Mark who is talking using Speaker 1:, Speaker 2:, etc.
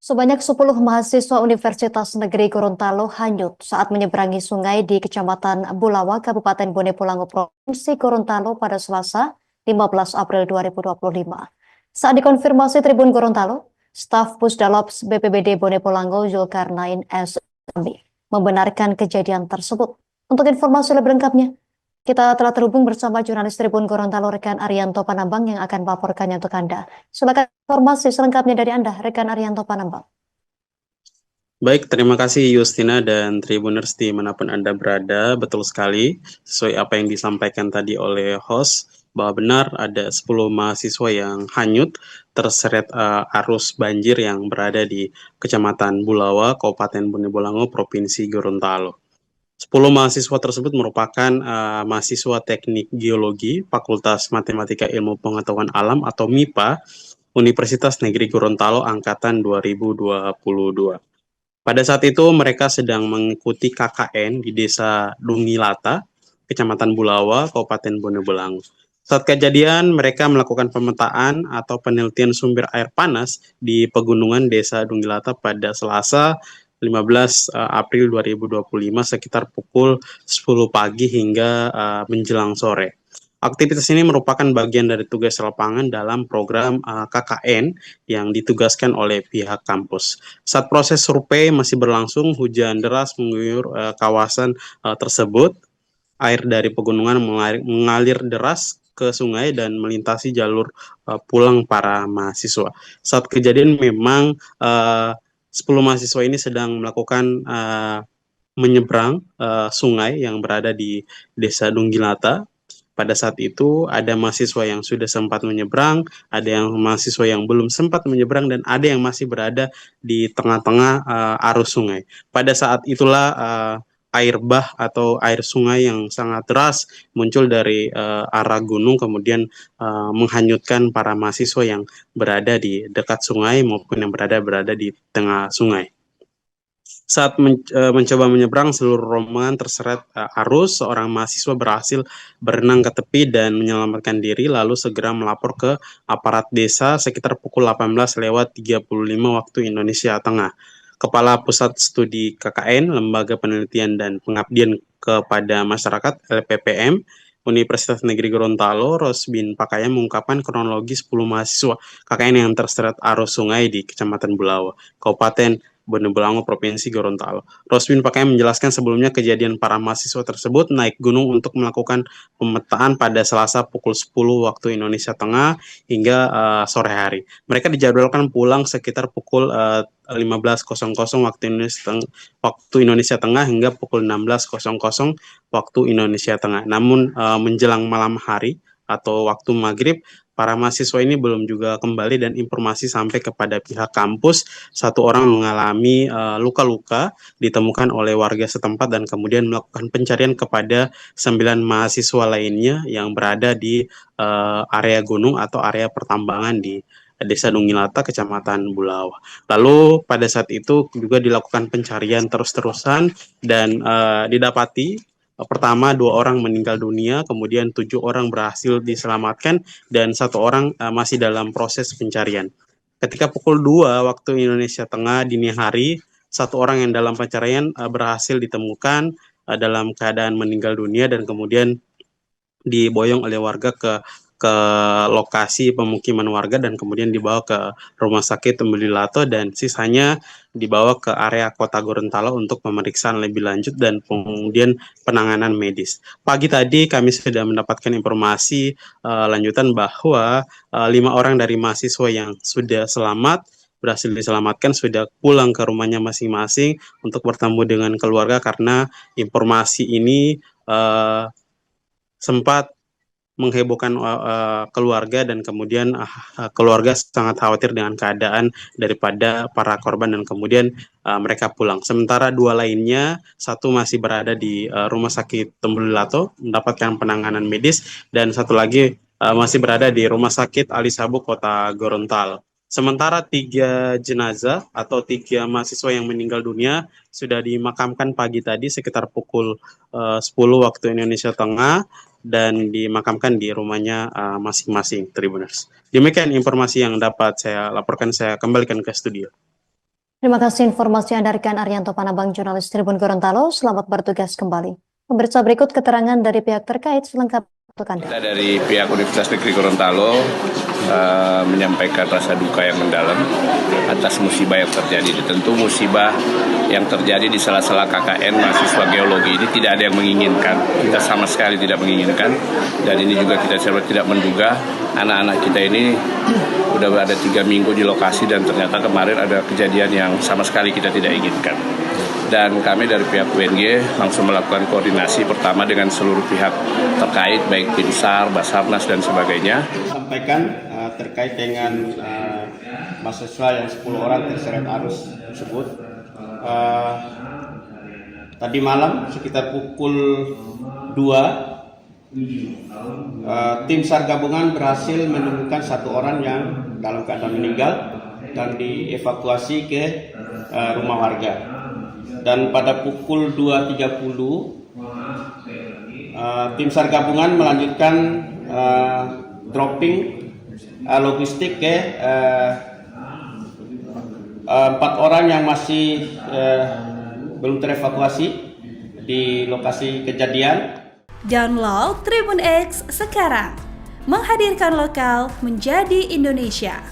Speaker 1: Sebanyak 10 mahasiswa Universitas Negeri Gorontalo hanyut saat menyeberangi sungai di Kecamatan Bulawa, Kabupaten Bone Bolango, Provinsi Gorontalo pada Selasa, 15 April 2025. Saat dikonfirmasi Tribun Gorontalo, staf Pusdalops BPBD Bone Bolango Zulkarnain S. membenarkan kejadian tersebut. Untuk informasi lebih lengkapnya, kita telah terhubung bersama jurnalis Tribun Gorontalo rekan Arianto Panambang yang akan melaporkannya untuk Anda. Silakan informasi selengkapnya dari Anda, rekan Arianto Panambang.
Speaker 2: Baik, terima kasih Justina dan Tribuners dimanapun Anda berada. Betul sekali, sesuai apa yang disampaikan tadi oleh host, bahwa benar ada 10 mahasiswa yang hanyut terseret arus banjir yang berada di Kecamatan Bulawa, Kabupaten Bone Bolango, Provinsi Gorontalo. 10 mahasiswa tersebut merupakan mahasiswa Teknik Geologi, Fakultas Matematika Ilmu Pengetahuan Alam atau MIPA, Universitas Negeri Gorontalo Angkatan 2022. Pada saat itu mereka sedang mengikuti KKN di Desa Dungilata, Kecamatan Bulawa, Kabupaten Bone Bolango. Saat kejadian, mereka melakukan pemetaan atau penelitian sumber air panas di pegunungan Desa Dungilata pada Selasa 15 April 2025 sekitar pukul 10 pagi hingga menjelang sore. Aktivitas ini merupakan bagian dari tugas lapangan dalam program KKN yang ditugaskan oleh pihak kampus. Saat proses survei masih berlangsung, hujan deras mengguyur kawasan tersebut. Air dari pegunungan mengalir deras ke sungai dan melintasi jalur pulang para mahasiswa. Saat kejadian memang 10 mahasiswa ini sedang melakukan menyeberang sungai yang berada di Desa Dunggilata. Pada saat itu ada mahasiswa yang sudah sempat menyeberang, ada yang mahasiswa yang belum sempat menyeberang, dan ada yang masih berada di tengah-tengah arus sungai. Pada saat itulah air bah atau air sungai yang sangat deras muncul dari arah gunung, kemudian menghanyutkan para mahasiswa yang berada di dekat sungai maupun yang berada di tengah sungai. Saat mencoba menyeberang, seluruh rombongan terseret arus. Seorang mahasiswa berhasil berenang ke tepi dan menyelamatkan diri, lalu segera melapor ke aparat desa sekitar pukul 18:35 waktu Indonesia Tengah. Kepala Pusat Studi KKN, Lembaga Penelitian dan Pengabdian kepada Masyarakat (LPPM) Universitas Negeri Gorontalo, Rosbin Pakaya, mengungkapkan kronologi 10 mahasiswa KKN yang terseret arus sungai di Kecamatan Bulawa, Kabupaten Bone Bolango, Provinsi Gorontalo. Rosbin Pakaya menjelaskan sebelumnya kejadian para mahasiswa tersebut naik gunung untuk melakukan pemetaan pada Selasa pukul 10 waktu Indonesia Tengah hingga sore hari. Mereka dijadwalkan pulang sekitar pukul 15.00 waktu Indonesia Tengah hingga pukul 16.00 waktu Indonesia Tengah. Namun menjelang malam hari atau waktu maghrib, para mahasiswa ini belum juga kembali dan informasi sampai kepada pihak kampus. Satu orang mengalami luka-luka ditemukan oleh warga setempat dan kemudian melakukan pencarian kepada 9 mahasiswa lainnya yang berada di area gunung atau area pertambangan di Desa Dungilata, Kecamatan Bulawa. Lalu pada saat itu juga dilakukan pencarian terus-terusan dan didapati pertama 2 orang meninggal dunia, kemudian 7 orang berhasil diselamatkan dan 1 orang masih dalam proses pencarian. Ketika pukul 2 waktu Indonesia Tengah dini hari, 1 orang yang dalam pencarian berhasil ditemukan dalam keadaan meninggal dunia dan kemudian diboyong oleh warga ke lokasi pemukiman warga dan kemudian dibawa ke Rumah Sakit Tembulilato dan sisanya dibawa ke area Kota Gorontalo untuk pemeriksaan lebih lanjut dan kemudian penanganan medis. Pagi tadi kami sudah mendapatkan informasi lanjutan bahwa 5 orang dari mahasiswa yang sudah selamat berhasil diselamatkan sudah pulang ke rumahnya masing-masing untuk bertemu dengan keluarga karena informasi ini sempat menghebohkan keluarga dan kemudian keluarga sangat khawatir dengan keadaan daripada para korban dan kemudian mereka pulang. Sementara 2 lainnya, 1 masih berada di Rumah Sakit Tembulilato mendapatkan penanganan medis dan 1 lagi masih berada di Rumah Sakit Ali Sabu Kota Gorontalo. Sementara 3 jenazah atau 3 mahasiswa yang meninggal dunia sudah dimakamkan pagi tadi sekitar pukul 10 waktu Indonesia Tengah dan dimakamkan di rumahnya masing-masing, Tribuners. Demikian informasi yang dapat saya laporkan, saya kembalikan ke studio.
Speaker 1: Terima kasih informasi Anda rekan Arianto Panabang, jurnalis Tribun Gorontalo. Selamat bertugas kembali. Pemirsa, berikut keterangan dari pihak terkait selengkap untuk Anda.
Speaker 3: Kita dari pihak Universitas Negeri Gorontalo menyampaikan rasa duka yang mendalam atas musibah yang terjadi. Tentu musibah yang terjadi di sela-sela KKN mahasiswa geologi ini tidak ada yang menginginkan. Kita sama sekali tidak menginginkan, dan ini juga kita tidak menduga. Anak-anak kita ini udah ada 3 minggu di lokasi dan ternyata kemarin ada kejadian yang sama sekali kita tidak inginkan. Dan kami dari pihak UNG langsung melakukan koordinasi pertama dengan seluruh pihak terkait, baik tim SAR, Basarnas, dan sebagainya.
Speaker 4: Sampaikan terkait dengan mahasiswa yang 10 orang terseret arus tersebut. Tadi malam sekitar pukul 2, tim SAR gabungan berhasil menemukan 1 orang yang dalam keadaan meninggal dan dievakuasi ke rumah warga. Dan pada pukul 2.30 tim SAR gabungan melanjutkan dropping logistik ke 4 orang yang masih belum terevakuasi di lokasi kejadian.
Speaker 5: Download Tribun X sekarang, menghadirkan lokal menjadi Indonesia.